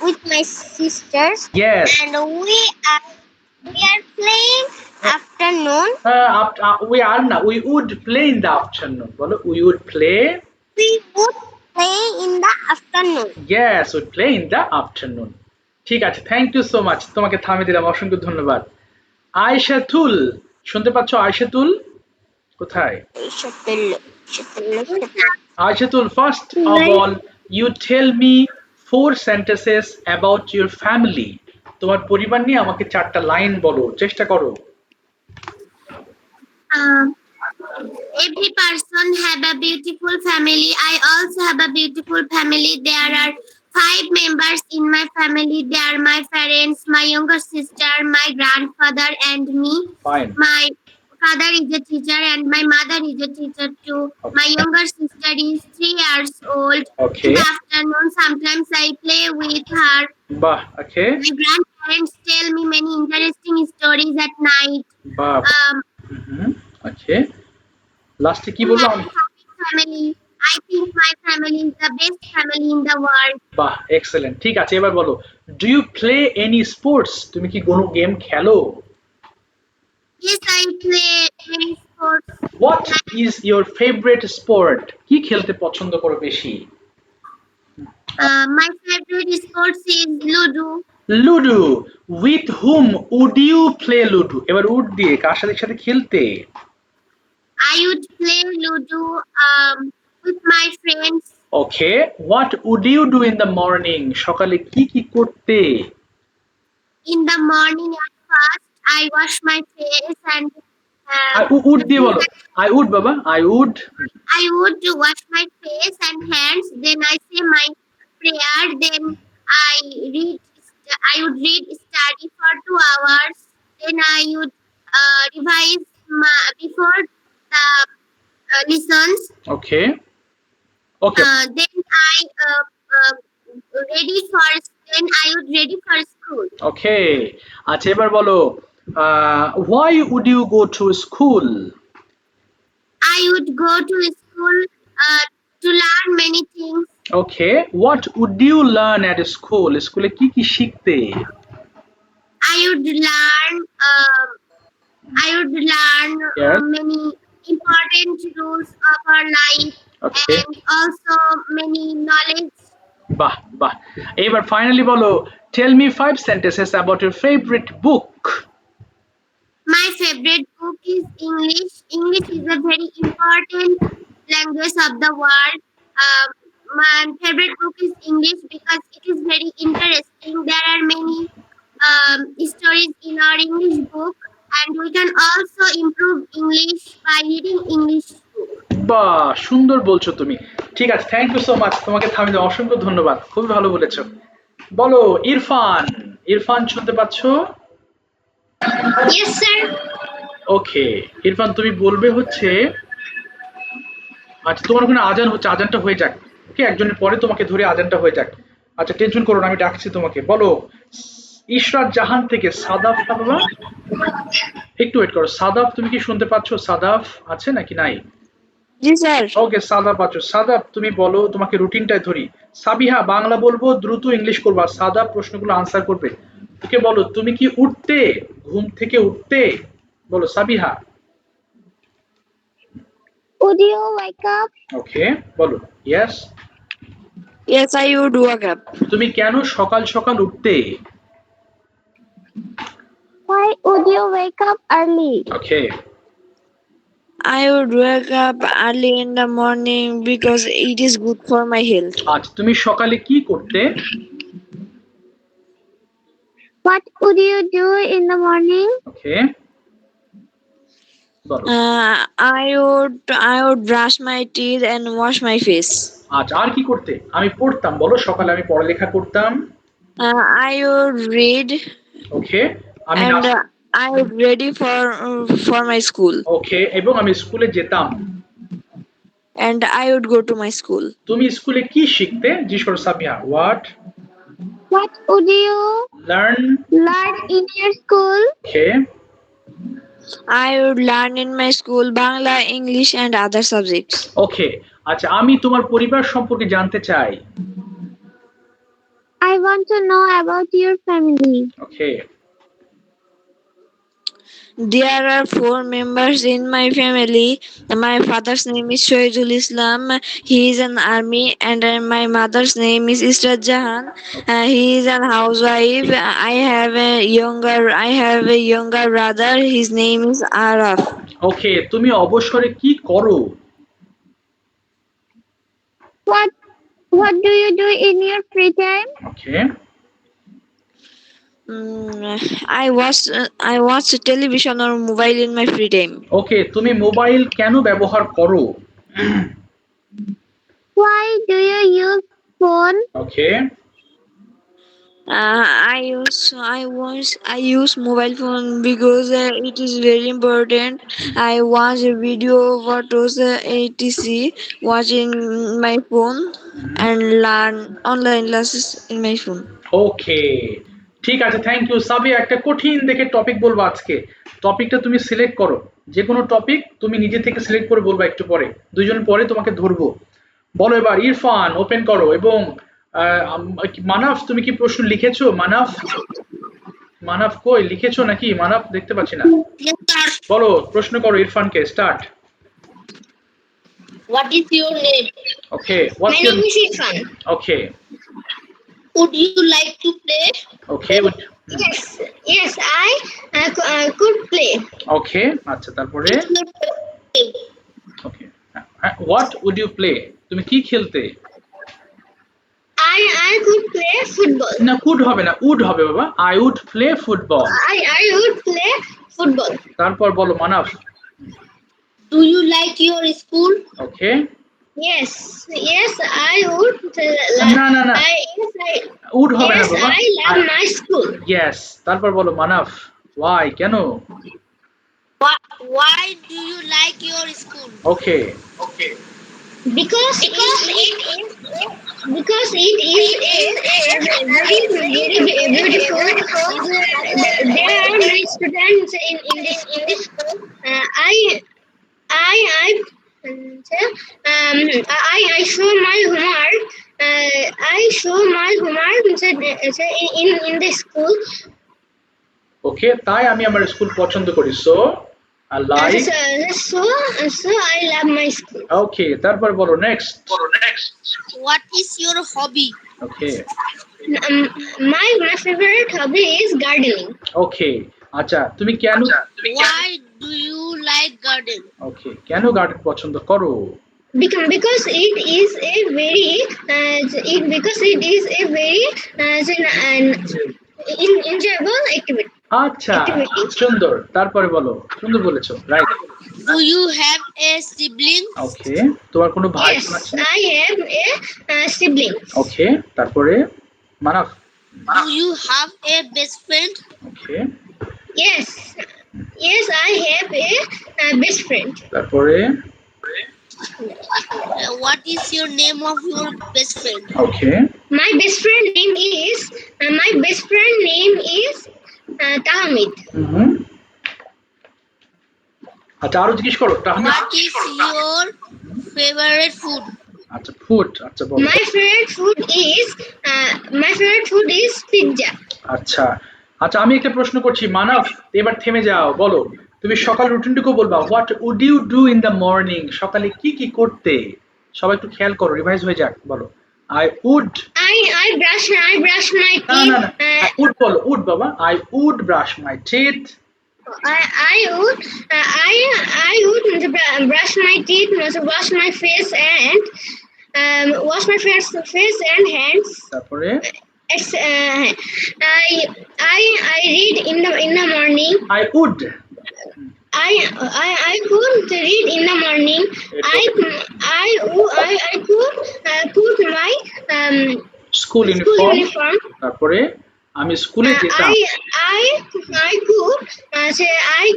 with my sisters. Yes. And we are playing afternoon. We are না, we would play in the afternoon, বলো we would play. We would play in the afternoon. Yes, we play in the afternoon. ঠিক আছে, thank you so much, তোমাকে থামিয়ে দিলাম, অসংখ্য ধন্যবাদ। আয়েশাতুল, শুনতে পাচ্ছ? আয়েশাতুল কোথায়? Ayeshatul, first of all you tell me 4 sentences about your family. তোমার পরিবার নিয়ে আমাকে 4টা লাইন বলো, চেষ্টা করো। Every person have a beautiful family. I also have a beautiful family. There are 5 members in my family. They are my parents, my younger sister, my grandfather, and me. Fine. My father is a teacher and my mother is a teacher too. Okay. My younger sister is 3 years old. Okay. In the afternoon, sometimes I play with her. বাহ, ওকে। My grandparents tell me many interesting stories at night. বাহ, ওকে। লাস্টে কি বললাম? Family. I think my family is the best family in the world. বাহ, excellent. ঠিক আছে, এবার বলো, do you play any sports? তুমি কি কোনো গেম খেলো? Yes, I play many sports. What is your favourite sport? কি খেলতে পছন্দ করো বেশি? My favorite sports is Ludo. Ludo. With whom would you play Ludo? এবার উড দিয়ে কার সাথে সাথে খেলতে? I would play Ludo with my friends. ওকে, what would you do in the morning? সকালে কি কি করতে? In the morning at first, I wash my face and I would দিয়ে বলো। I would বাবা, I would। I would wash my face and hands. Then I say my prayer. Then I read. I would read, study for 2 hours. Then I would revise before the lessons. Okay, okay, Then I ready for. Then I would ready for school. okay। আচ্ছা এবার বলো, why would you go to school? I would go to school to learn many things. Okay, what would you learn at school? স্কুলে কি কি শিখতে? I would learn. Yes. Many important rules of our life Okay. and also many knowledge. বাহ বাহ। এবার finally বলো, tell me 5 sentences about your favorite book. My favorite book is English. English is a very important language of the world. My favorite book is English because it is very interesting. There are many stories in our English book, and we can also improve English by reading English book. বাহ, সুন্দর বলছো তুমি। ঠিক আছে, thank you so much. তোমাকে থামিয়ে দাও, অসংখ্য ধন্যবাদ, খুবই ভালো বলেছো। বলো ইরফান, ইরফান শুনতে পাচ্ছো? Yes, sir. ওকে ইরফান, তুমি বলবে হচ্ছে, আচ্ছা তোমার ওখানে আজান হচ্ছে, আজানটা হয়ে যাক। ওকে, একজনের পরে তোমাকে ধরে আজানটা হয়ে যাক। আচ্ছা টেনশন করো না, আমি ডাকছি তোমাকে। বলো ইশরাত জাহান থেকে সাদাফ বাবা। একটু ওয়েট করো, সাদাফ তুমি কি শুনতে পাচ্ছো? সাদাফ আছে নাকি নাই? জি স্যার। ওকে সাদাফ আছো। সাদাফ তুমি বলো, তোমাকে রুটিনটাই ধরি। সাবিহা বাংলা বলবো, দ্রুত ইংলিশ করবা। সাদাফ প্রশ্নগুলো আনসার করবে। ওকে বলো, তুমি কি উঠতে, ঘুম থেকে উঠতে? বলো Sabiha. Would you wake up? ওকে বলো yes. Yes, I would wake up. তুমি কেন সকাল সকাল উঠতে? Why would you wake up early? Okay I would wake up early in the morning because it is good for my health. আজ তুমি সকালে কি করতে? What would you do in the morning? ওকে বলো। I would brush my teeth and wash my face. আজ আর কি করতে? আমি পড়তাম। বলো সকালে আমি পড়ালেখা করতাম। I would read ওকে আমি and I would ready for my school ওকে এবং আমি স্কুলে যেতাম। and I would go to my school. তুমি স্কুলে কি শিখতে? জিজ্ঞেস করো Sabiha. What What would you learn? learn in your school? ওকে I would learn in my school Bangla, English and other subjects. ওকে আচ্ছা আমি তোমার পরিবার সম্পর্কে জানতে চাই। I want to know about your family. Okay There are 4 members in my family. My father's name is Shohidul Islam. He is an army, and my mother's name is Israt Jahan. He is a housewife. I have a younger brother. His name is Araf. ওকে তুমি অবসরে কি করো? What do you do in your free time? Okay I watch television or mobile in my free time. ওকে তুমি mobile কেন ব্যবহার করো? Why do you use phone? Okay I use mobile phone because it is very important. I watch video, photos, etc. Watch in my phone and learn online classes in my phone. ওকে ঠিক আছে, thank you. Sabia একটা কঠিন দেখে topic বলবো আজকে। টপিকটা তুমি select করো, যে কোনো টপিক তুমি নিজে থেকে সিলেক্ট করে বলবা একটু পরে, দুইজন পরে তোমাকে ধরবো। বলো এবার ইরফান ওপেন করো এবং মানাফ তুমি কি প্রশ্ন লিখেছো? মানাফ, মানাফ কই লিখেছো নাকি? মানাফ দেখতে পাচ্ছি না। Yes, sir. বলো প্রশ্ন করো ইরফানকে, start. What is your name? Okay My what's your? name is Irfan. Okay Would you like to play? Okay Yes, I could play. Okay আচ্ছা তারপরে okay what would you play? তুমি কি খেলতে? I could play football. না could হবে না, would হবে বাবা। I would play football. I would play football. তারপর বলো Manaf. Do you like your school? Okay. Yes, I would. না না না উড হবে না বাবা I love my school. yes তারপর বলো মানাফ why কেন Why do you like your school? okay Because it is a very beautiful. There are many students in this school. I show my homework. I show my homework in the school. okay তাই আমি আমার school পছন্দ করি so I like So I love my school. okay তারপর বলো next What is your hobby? okay My favorite hobby is gardening. okay আচ্ছা তুমি কেন Why do you like garden? okay কেন গার্ডেন পছন্দ করো Because it is a very enjoyable activity. আচ্ছা সুন্দর তারপরে বলো সুন্দর বলেছো right Do you have a sibling? ওকে তোমার কোনো ভাই Yes, বোন আছে I have a sibling. ওকে তারপরে Manaf Do you have a best friend? Okay Yes, I have a best friend. তারপরে What is your name of your best friend? Okay My best friend name is Tahmid. আচ্ছা আরো জিজ্ঞেস করো তাহলে What is your favorite food? আচ্ছা food আচ্ছা বলো My favorite food is pizza. আচ্ছা আচ্ছা আমি একটা প্রশ্ন করছি মানব এবার থেমে যাও বলো তুমি সকাল রুটিনটুকু বলবা what would you do in the morning সকালে কি কি করতে সবাই একটু খেয়াল করো রিভাইজ হয়ে যাক বলো I would I brush my না teeth. না না উড বলো উড বাবা I would brush my teeth I would brush my teeth, wash my face and hands. তারপরে I read in the morning. I would I could read in the morning. I could put my school school uniform uniform. তারপরে আমি স্কুলে যেতাম I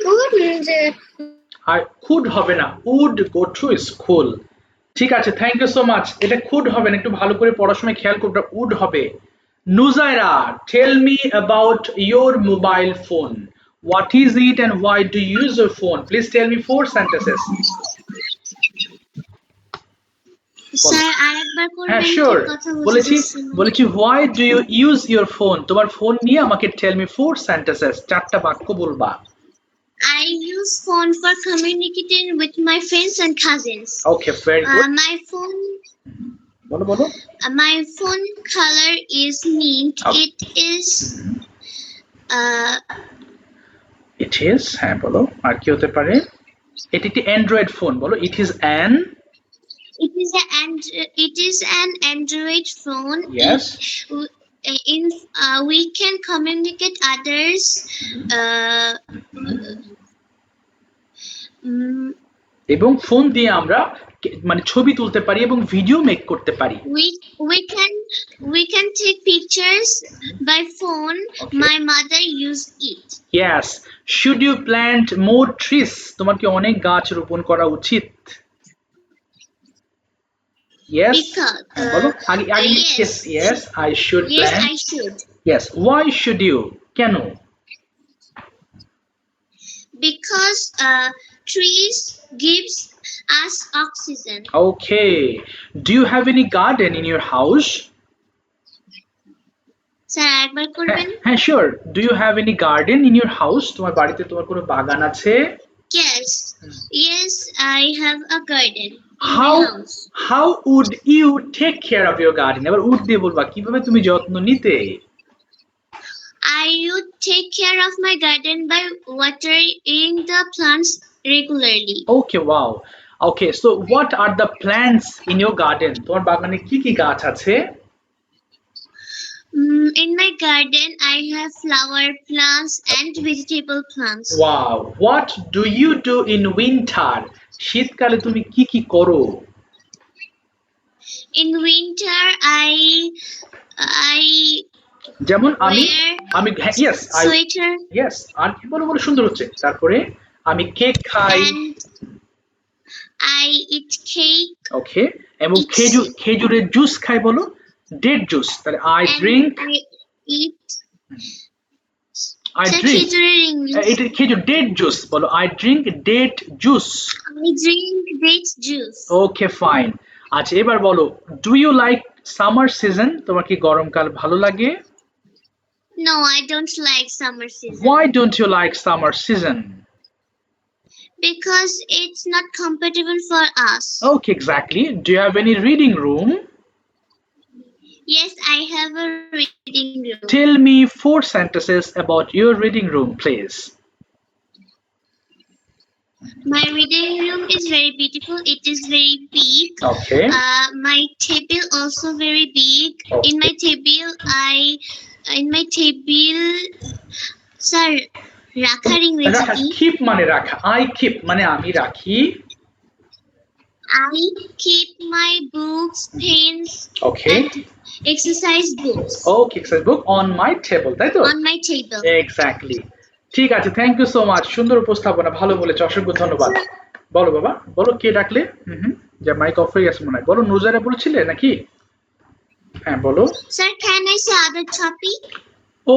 could R could হবে না would go to school ঠিক আছে thank you so much এটা could হবে না একটু ভালো করে পড়াশোনায় খেয়াল করবে উড হবে Nujaira tell me about your mobile phone what is it and why do you use your phone please tell me 4 sentences sir আরেকবার হ্যাঁ করবেন শিওর কথা বলেছি why do you use your phone তোমার ফোন নিয়ে আমাকে টেল মি 4 সেন্টেন্সেস চারটা বাক্য বলবা I use phone for communicating with my friends and cousins. Okay very good বলো My phone color is mint. Okay. It is it is হ্যাঁ বলো আর কি হতে পারে এটি একটি অ্যান্ড্রয়েড ফোন বলো it is an it is an Android phone. Yes. We can communicate others. এবং ফোন দিয়ে আমরা মানে ছবি তুলতে পারি এবং ভিডিও মেক করতে পারি We can take pictures by phone. Okay. My mother used it. yes should you plant more trees তোমার কি অনেক গাছ রোপণ করা উচিত yes Because, হ্যাঁ, বলো আগে yes I should Yes, plant I should. yes why should you কেন Because trees gives us oxygen. okay do you have any garden in your house sir একবার করবেন? হ্যাঁ sure do you have any garden in your house তোমার বাড়িতে তোমার কোনো বাগান আছে Yes, I have a garden in my how house. how would you take care of your garden এবার উড দিয়ে বলবা কিভাবে তুমি যত্ন নিতে I would take care of my garden by watering the plants regularly. okay wow okay so what are the plants in your garden তোমার বাগানে কি কি গাছ আছে In my garden, I have flower plants and vegetable plants. wow what do you do in winter শীতকালে তুমি কি কি করো? In winter, I যেমন আমি wear ইয়েস sweater ইয়েস আর কি বলো বলো সুন্দর হচ্ছে। তারপরে আমি কেক খাই। and I eat cake ওকে, এবং It's- খেজুরের জুস খাই বলো, ডেট জুস। তাহলে I and drink I eat. I Sir, drink খেজুরের English. এটা খেজুর ডেট জুস বলো, I drink date juice. I drink date juice. Okay fine. আচ্ছা এবার বলো, do you like summer season? তোমার কি গরমকাল ভালো লাগে? No, I don't like summer season Why don't you like summer season? because it's not compatible for us. Okay, exactly. Do you have any reading room? Yes, I have a reading room. Tell me 4 sentences about your reading room, please. My reading room is very beautiful. It is very big. Okay. My table also very big. Okay. In my table, sir, রাখার ইংরেজি কি? Keep মানে রাখা, I keep মানে আমি রাখি। I keep my books, pens, Okay. and exercise books Okay, exercise book on my table, তাই তো? on my table. Exactly. ঠিক আছে, থ্যাংক ইউ সো মাচ। সুন্দর উপস্থাপনা, ভালো বলেছো, অসংখ্য ধন্যবাদ। বলো বাবা, বলো কে ডাকলে? যে মাইক অফ হয়ে গেছে মনে হয়। বলো, নুজারা বলছিলে নাকি? হ্যাঁ বলো। Sir, can I say other topic? ও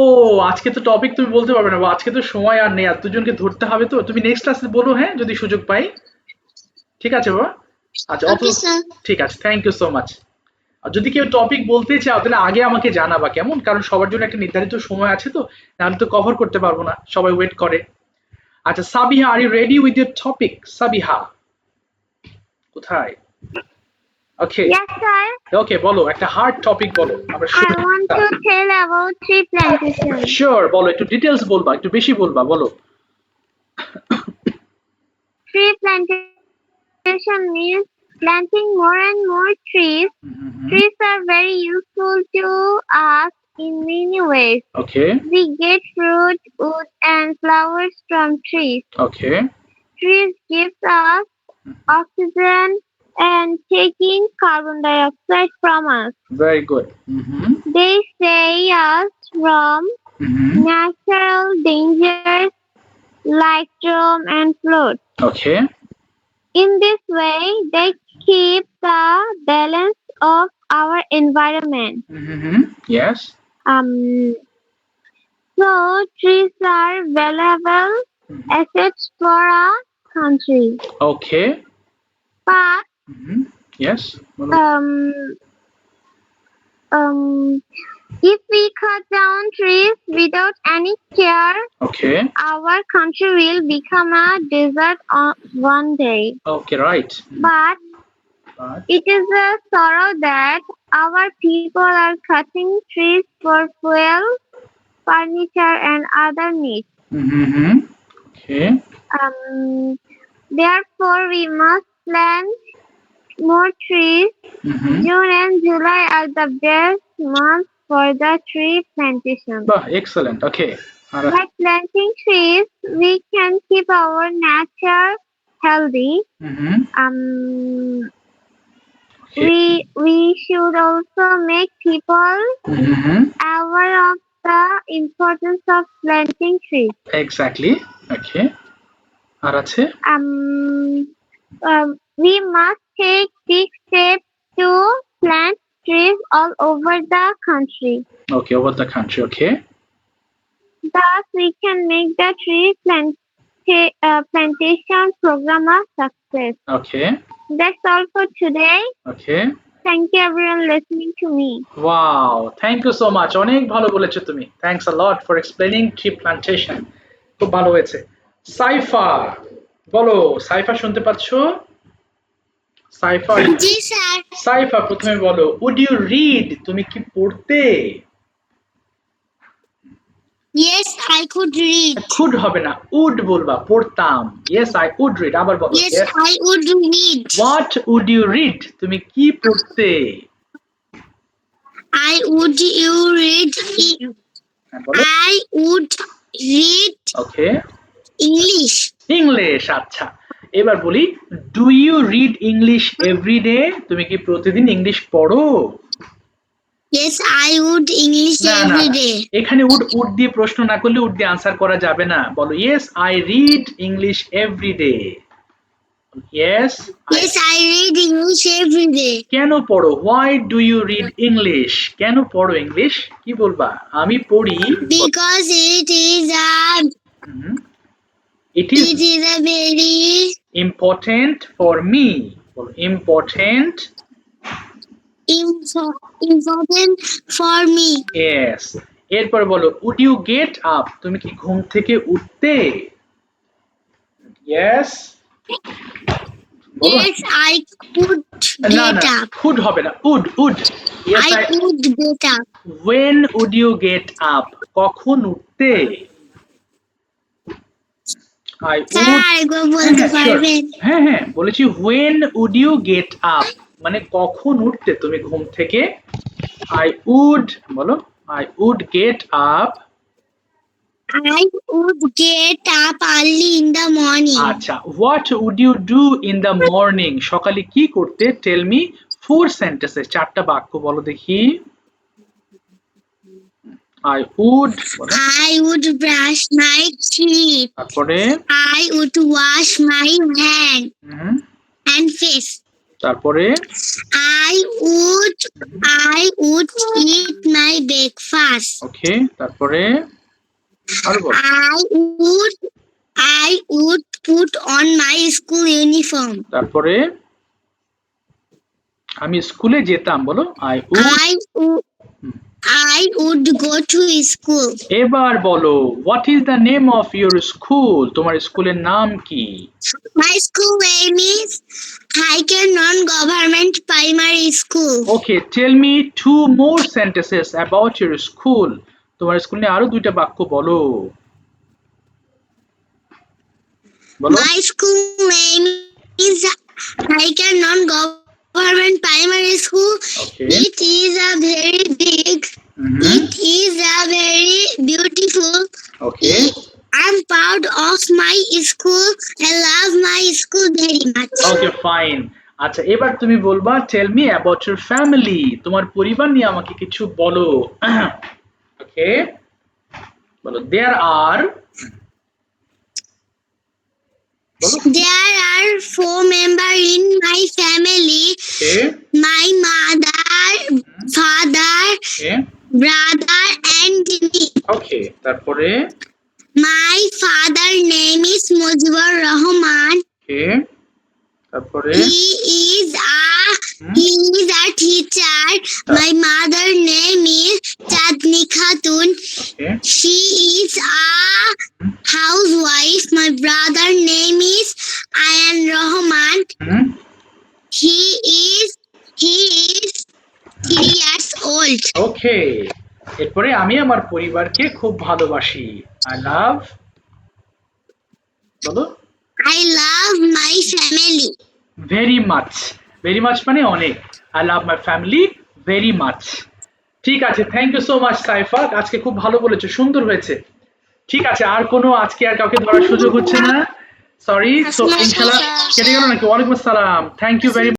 আজকে তো টপিক তুমি বলতে পারবে না, আজকে তো সময় আর নেই, আর দুজনকে ধরতে হবে তো। তুমি নেক্সট ক্লাসে বলো, হ্যাঁ যদি সুযোগ পাই। ঠিক আছে বাবা। আচ্ছা Okay, sir. ঠিক আছে, থ্যাংক ইউ সো মাচ। আর যদি কেউ টপিক বলতে চাও তাহলে আগে আমাকে জানাবা, কেমন? কারণ সবার জন্য একটা নির্ধারিত সময় আছে তো, আমি তো কভার করতে পারবো না, সবাই ওয়েট করে। আচ্ছা Sabiha, are you ready with your topic? Sabiha কোথায়? Okay Yes, sir. ওকে, বলো একটা হার্ড টপিক বলো, আমরা I want to tell about tree plantation. Sure, বলো একটু ডিটেইলস বলবা, একটু বেশি বলবা, বলো। Tree plantation means planting more and more trees. Trees are very useful to us in many ways. Okay We get fruit, wood, and flowers from trees. Okay Trees give us oxygen and taking carbon dioxide from us. Very good. They save us from natural dangers like storm and flood. Okay In this way, they keep the balance of our environment. Yes So trees are valuable assets for a country. Okay But yes if we cut down trees without any care, okay our country will become a desert one day. Okay right. But it is a sorrow that our people are cutting trees for fuel, furniture, and other needs. Okay Therefore, we must plant more trees. June and July are the best months for the tree plantation. বাহ excellent. Okay By planting trees, we can keep our nature healthy. We should also make people aware of the importance of planting trees. Exactly. Okay আর আছে? We must take big steps to plant trees all over the country. Okay, over the country. Okay Thus, we can make the tree plantation program a success. Okay That's all for today. Okay Thank you everyone listening to me. Wow, thank you so much, অনেক ভালো বলেছো তুমি। Thanks a lot for explaining tree plantation, খুব ভালো হয়েছে। সাইফা বলো, সাইফা শুনতে পাচ্ছ? সাইফা জি স্যার। সাইফা প্রথমে বলো, উড ইউ রিড? তুমি কি পড়তে? Yes, I could read. Could হবে না, উড বলবা, পড়তাম। Yes I would read. আবার বলো। Yes, I would read. What would you read? তুমি কি পড়তে? I would you read. বলো। I would read okay English. English. আচ্ছা এবার বলি, do you read English every day? তুমি কি প্রতিদিন ইংলিশ পড়ো? Yes, I would English না না every না। day. এখানে উড উড দিয়ে প্রশ্ন না করলে উড দিয়ে আনসার করা যাবে না। বলো yes I read English every day. Yes Yes, I read English every day. কেন পড়ো? Why do you read English? কেন পড়ো ইংলিশ? কি বলবা? আমি পড়ি Because it is it is a very important for me. বলো important. important for me. Yes. এরপর বলো উড ইউ গেট আপ? তুমি কি ঘুম থেকে উঠতে? ইয়েস। বলো Yes, I could না get না up. কুড হবে না, উড উড। ইয়েস I could get up. when would you get up? কখন উঠতে? I স্যার would আরেকবার বলতে sure. পারবেন? হ্যাঁ হ্যাঁ বলেছি when would you get up মানে কখন উঠতে তুমি ঘুম থেকে? I would বলো I would get up। I would get up early in the morning. আচ্ছা what would you do in the morning? সকালে কি করতে? tell me 4 sentences, 4টা বাক্য বলো দেখি। I would বলো, I would brush my teeth. তারপরে I would wash my hand and face. তারপরে I would eat my breakfast. ওকে তারপরে আর বল। I would put on my school uniform. তারপরে আমি স্কুলে যেতাম বলো I would go to school. এবার বলো what is the name of your school? তোমার স্কুলের নাম কি? My school name is Highcare Non-Government Primary School. Okay tell me 2 more sentences about your school. তোমার স্কুল নিয়ে আরো 2টা বাক্য বলো। বলো My school name is Highcare Non-Government Primary School. Okay. It is a very big. It is a very beautiful. Okay I'm proud of my school. I love my school very much. Okay fine. আচ্ছা এবার তুমি বলবা tell me about your family. তোমার পরিবার নিয়ে আমাকে কিছু বলো। ওকে বলো দেয়ার আর There are 4 members in my family. Okay My mother, father, okay brother, and me. ওকে তারপরে My father name is Mujibur Rahman. ওকে তারপরে He is a teacher. My mother name is Chandni Khatun. Okay She is a housewife. My brother name is Ayan Rahman. He is 3 years old. ওকে এরপরে আমি আমার পরিবারকে খুব ভালোবাসি। I love বলো I love my family. Very much. Very much মানে অনেক। I love my family very much. ঠিক আছে thank you so much Saifa, আজকে খুব ভালো বলেছো, সুন্দর হয়েছে। ঠিক আছে আর কোনো আজকে আর কাউকে ধরার সুযোগ হচ্ছে না, সরি। সো ইনশাআল্লাহ কেটে গেল নাকি? ওয়ালাইকুম আসসালাম, থ্যাংক ইউ ভেরি